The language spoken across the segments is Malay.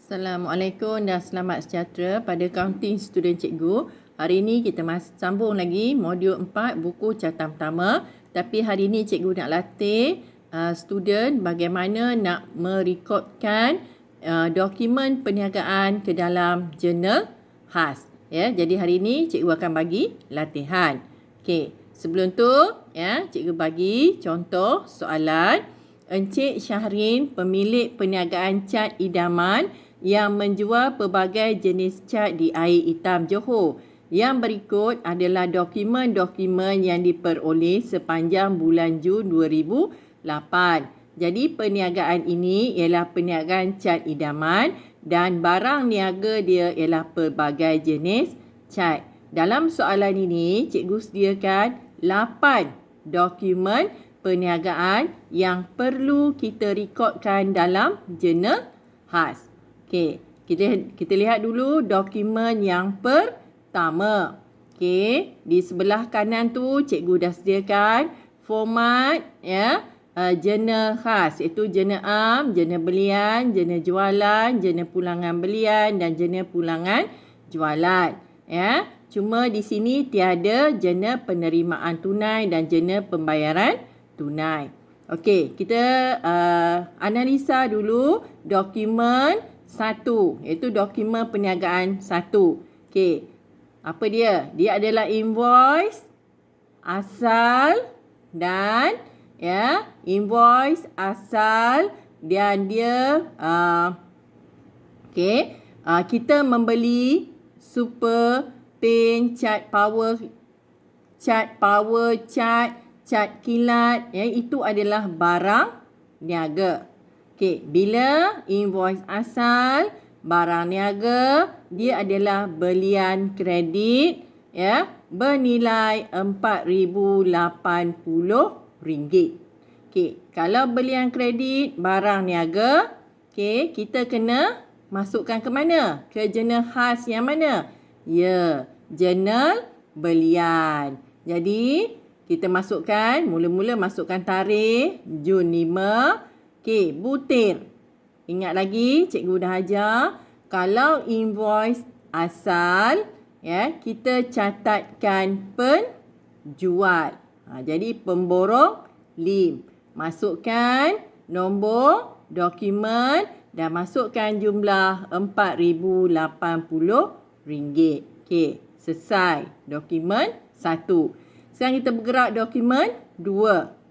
Assalamualaikum dan selamat sejahtera pada Accounting Student Cikgu. Hari ini kita masih sambung lagi modul 4 buku catatan pertama. Tapi hari ini cikgu nak latih student bagaimana nak merekodkan dokumen perniagaan ke dalam jurnal khas. Ya, jadi hari ini cikgu akan bagi latihan. Okey, sebelum tu ya, cikgu bagi contoh soalan. Encik Syahrin, pemilik perniagaan cat idaman yang menjual pelbagai jenis cat di Air Hitam Johor. Yang berikut adalah dokumen-dokumen yang diperoleh sepanjang bulan Jun 2008. Jadi perniagaan ini ialah perniagaan cat idaman dan barang niaga dia ialah pelbagai jenis cat. Dalam soalan ini, cikgu sediakan 8 dokumen perniagaan yang perlu kita rekodkan dalam jurnal khas. Okey, kita lihat dulu dokumen yang pertama. Okey, di sebelah kanan tu cikgu dah sediakan format ya, jurnal khas, iaitu jurnal am, jurnal belian, jurnal jualan, jurnal pulangan belian dan jurnal pulangan jualan. Ya, cuma di sini tiada jurnal penerimaan tunai dan jurnal pembayaran tunai. Okey, kita analisa dulu dokumen 1, iaitu dokumen perniagaan 1. Okey, apa dia? Dia adalah invoice asal dan ya, invoice asal dan dia okey, kita membeli super paint, cat power, cat kilat, ya, itu adalah barang niaga. Okey, bila invoice asal barang niaga, dia adalah belian kredit ya, bernilai RM4,080. Okey, kalau belian kredit barang niaga, okey, kita kena masukkan ke mana? Ke jurnal khas yang mana? Ya, jurnal belian. Jadi kita masukkan, mula-mula masukkan tarikh Jun 5. Okey, butir. Ingat lagi, cikgu dah ajar. Kalau invoice asal, ya, kita catatkan penjual. Jadi pemborong lim. Masukkan nombor dokumen dan masukkan jumlah RM4,080. Okey, selesai dokumen 1. Sekarang kita bergerak dokumen 2.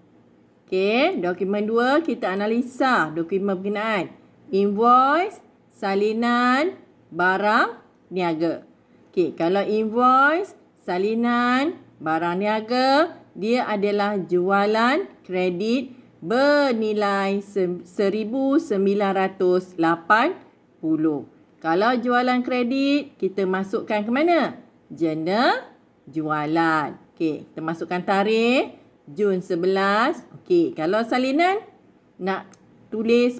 Okey, dokumen 2 kita analisa dokumen berkenaan invoice, salinan, barang niaga. Okey, kalau invoice, salinan, barang niaga, dia adalah jualan kredit bernilai RM1,980. Kalau jualan kredit, kita masukkan ke mana? Jurnal jualan. Okey, kita masukkan tarikh Jun 11. Okey, kalau salinan nak tulis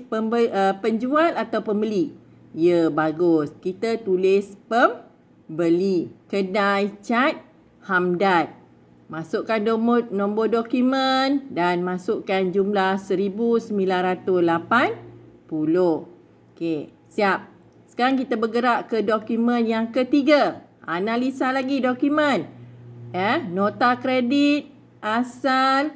penjual atau pembeli? Ya, bagus. Kita tulis pembeli. Kedai cat Hamdad. Masukkan nombor dokumen dan masukkan jumlah 1,980. Okey, siap. Sekarang kita bergerak ke dokumen yang ketiga. Analisa lagi dokumen. Ya, nota kredit asal.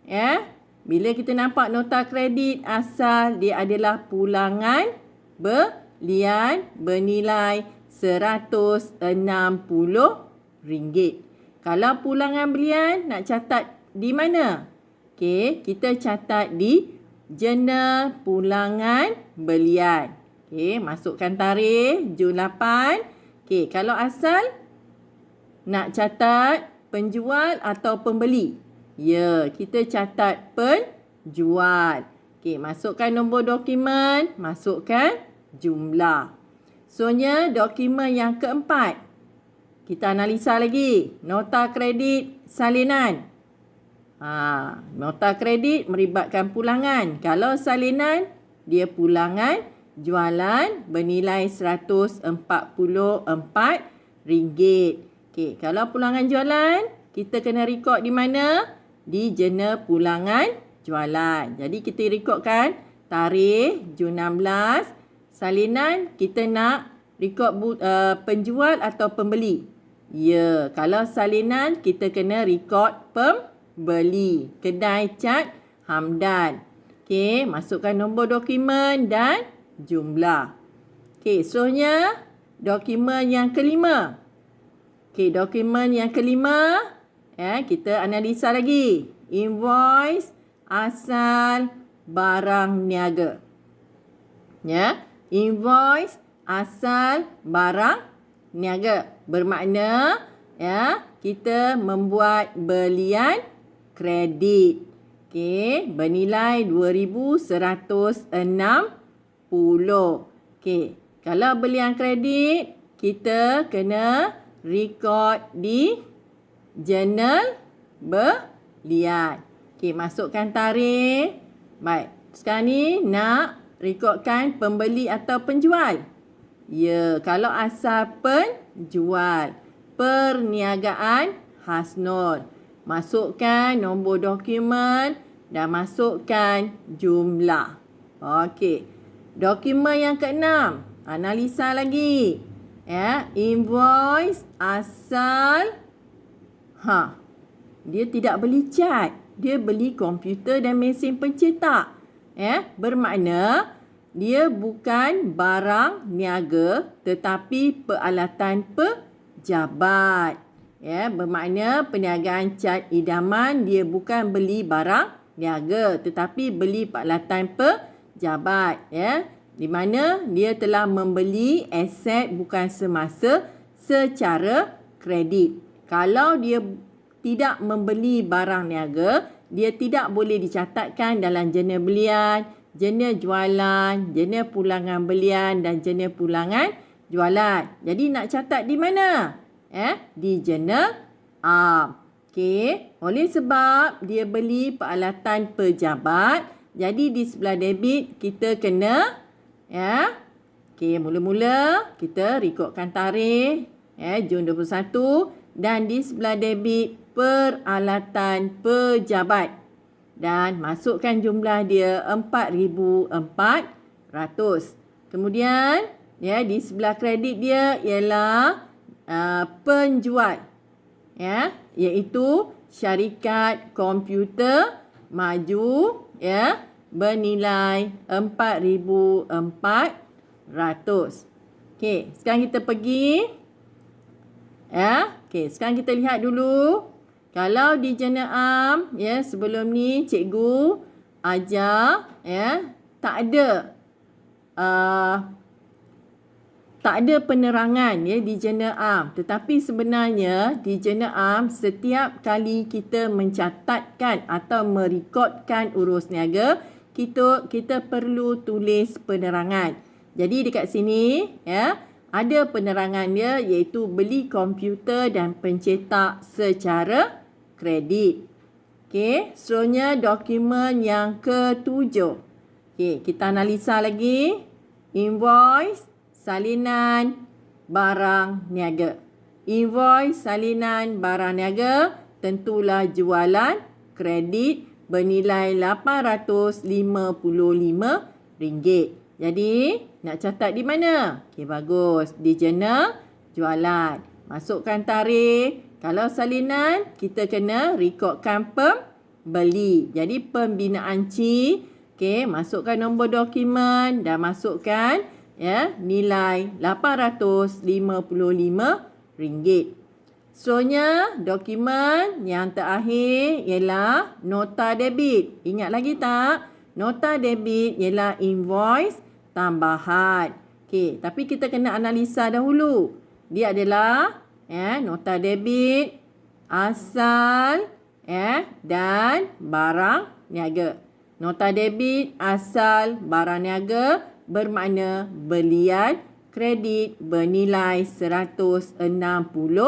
Ya, bila kita nampak nota kredit asal, dia adalah pulangan belian bernilai RM160. Kalau pulangan belian nak catat di mana? Okey, kita catat di jurnal pulangan belian. Okey, masukkan tarikh Jun 8. Okey, kalau asal nak catat penjual atau pembeli? Ya, kita catat penjual. Okey, masukkan nombor dokumen, masukkan jumlah. Soalnya dokumen yang keempat. Kita analisa lagi. Nota kredit salinan. Nota kredit melibatkan pulangan. Kalau salinan, dia pulangan jualan bernilai RM144. Okey, kalau pulangan jualan, kita kena rekod di mana? Di jurnal pulangan jualan. Jadi kita rekodkan tarikh Jun 16. salinan kita nak rekod penjual atau pembeli? Ya, kalau salinan kita kena rekod pembeli. Kedai Cat Hamdan. Okey, masukkan nombor dokumen dan jumlah. Okey, seterusnya dokumen yang kelima. Okey, dokumen yang kelima, kita analisa lagi. Invoice asal barang niaga. Ya, invoice asal barang niaga. Bermakna kita membuat belian kredit. Okey, bernilai 2,160. Okey, kalau belian kredit, kita kena rekod di jurnal belian. Okey, masukkan tarikh. Baik, sekarang ni nak rekodkan pembeli atau penjual. Ya, kalau asal penjual, perniagaan Hasnul. Masukkan nombor dokumen dan masukkan jumlah. Okey. Dokumen yang keenam. Analisa lagi. Invoice asal. Dia tidak beli cat. Dia beli komputer dan mesin pencetak. Bermakna dia bukan barang niaga tetapi peralatan pejabat. Bermakna perniagaan cat idaman dia bukan beli barang niaga tetapi beli peralatan pejabat. Di mana dia telah membeli aset bukan semasa secara kredit. Kalau dia tidak membeli barang niaga, dia tidak boleh dicatatkan dalam jurnal belian, jurnal jualan, jurnal pulangan belian dan jurnal pulangan jualan. Jadi nak catat di mana? Di jurnal am. Okey, oleh sebab dia beli peralatan pejabat, jadi di sebelah debit kita kena okey, mula-mula kita rekodkan tarikh Jun 21 dan di sebelah debit peralatan pejabat dan masukkan jumlah dia 4,400. Kemudian di sebelah kredit dia ialah penjual, iaitu syarikat komputer maju, bernilai 4,400. Okey, sekarang kita pergi. Okey, sekarang kita lihat dulu. Kalau di jurnal am, sebelum ni cikgu ajar, tak ada penerangan di jurnal am. Tetapi sebenarnya di jurnal am setiap kali kita mencatatkan atau merekodkan urus niaga, kita perlu tulis penerangan. Jadi dekat sini ada penerangan dia iaitu beli komputer dan pencetak secara kredit. Okey, seterusnya dokumen yang ketujuh. Okey, kita analisa lagi. Invoice salinan barang niaga. Invoice salinan barang niaga tentulah jualan kredit bernilai RM855. Jadi, nak catat di mana? Okey, bagus. Di jurnal jualan. Masukkan tarikh. Kalau salinan, kita kena rekodkan pembeli. Jadi, pembinaan C. Okey, masukkan nombor dokumen dan masukkan nilai RM855. Seterusnya, dokumen yang terakhir ialah nota debit. Ingat lagi tak? Nota debit ialah invoice tambahan. Okey, tapi kita kena analisa dahulu. Dia adalah nota debit asal dan barang niaga. Nota debit asal barang niaga bermakna belian kredit bernilai RM160.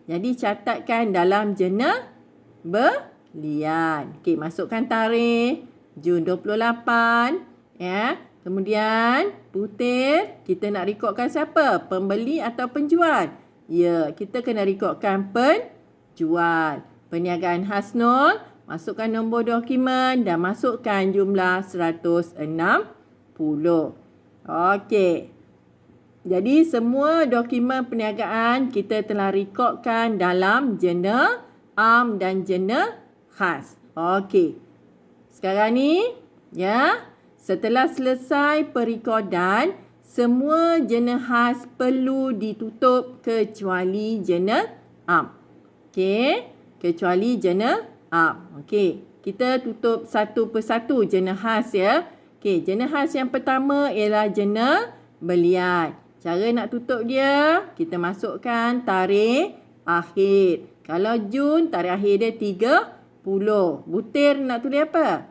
Jadi catatkan dalam jurnal belian. Okey, masukkan tarikh Jun 28. Kemudian putir, kita nak rekodkan siapa? Pembeli atau penjual? Ya, kita kena rekodkan penjual. Perniagaan Hasnul, masukkan nombor dokumen dan masukkan jumlah 160. Okey. Jadi semua dokumen perniagaan kita telah rekodkan dalam jurnal am dan jurnal khas. Okey. Sekarang ni, ya, setelah selesai perekodan, semua jurnal khas perlu ditutup kecuali jurnal am. Okey, kecuali jurnal am. Okey, kita tutup satu persatu jurnal khas ya. Okey, jurnal khas yang pertama ialah jurnal belian. Cara nak tutup dia, kita masukkan tarikh akhir. Kalau Jun, tarikh akhir dia 30. Butir nak tulis apa?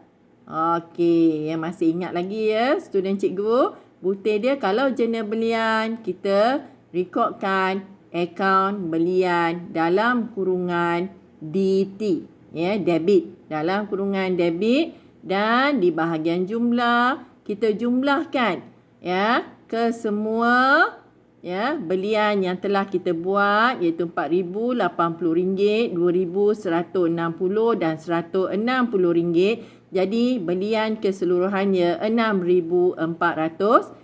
Okey, yang masih ingat lagi ya, student cikgu. Butir dia kalau jurnal belian, kita rekodkan akaun belian dalam kurungan DT. Ya, debit. Dalam kurungan debit dan di bahagian jumlah, kita jumlahkan ya ke semua ya belian yang telah kita buat, iaitu RM4,080, RM2,160 dan RM160. Jadi belian keseluruhannya RM6,400.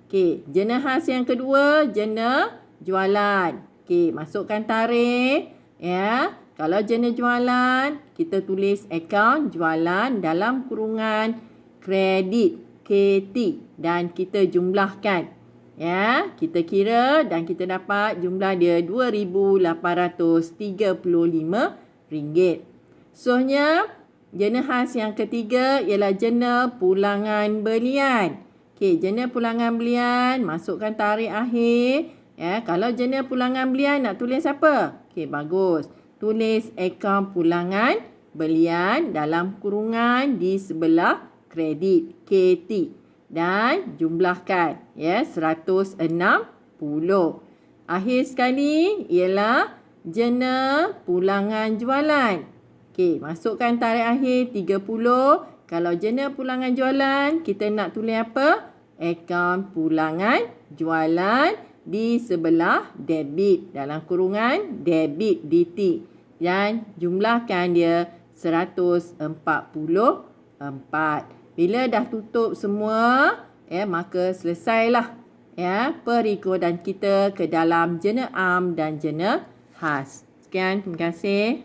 Okey, jurnal khas yang kedua, jurnal jualan. Okey, masukkan tarikh ya. Kalau jurnal jualan, kita tulis akaun jualan dalam kurungan kredit KT dan kita jumlahkan. Ya, kita kira dan kita dapat jumlah dia RM2,835. Soalnya, jurnal khas yang ketiga ialah jurnal pulangan belian. Okey, jurnal pulangan belian, masukkan tarikh akhir. Ya, kalau jurnal pulangan belian nak tulis apa? Okey, bagus. Tulis akaun pulangan belian dalam kurungan di sebelah kredit KT dan jumlahkan ya 160. Akhir sekali ialah jurnal pulangan jualan. Okey, masukkan tarikh akhir 30. Kalau jurnal pulangan jualan, kita nak tulis apa? Akaun pulangan jualan di sebelah debit dalam kurungan debit DT dan jumlahkan dia 144. Bila dah tutup semua, ya, maka selesailah ya perekodan kita ke dalam jurnal am dan jurnal khas. Sekian, terima kasih.